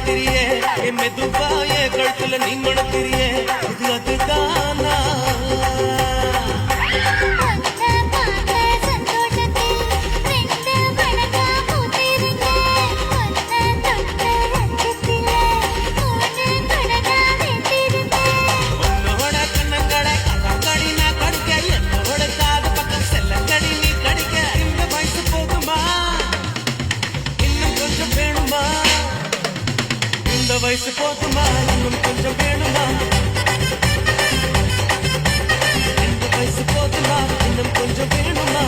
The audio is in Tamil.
நடத்திரியே என் மெதுவா என் கழுத்துல நீ மணத்திரியே இது அதுதானா வயசு போதுமா இன்னும் கொஞ்சம் வேணுமா இந்த வயசு போதுமா இன்னும் கொஞ்சம் வேணுமா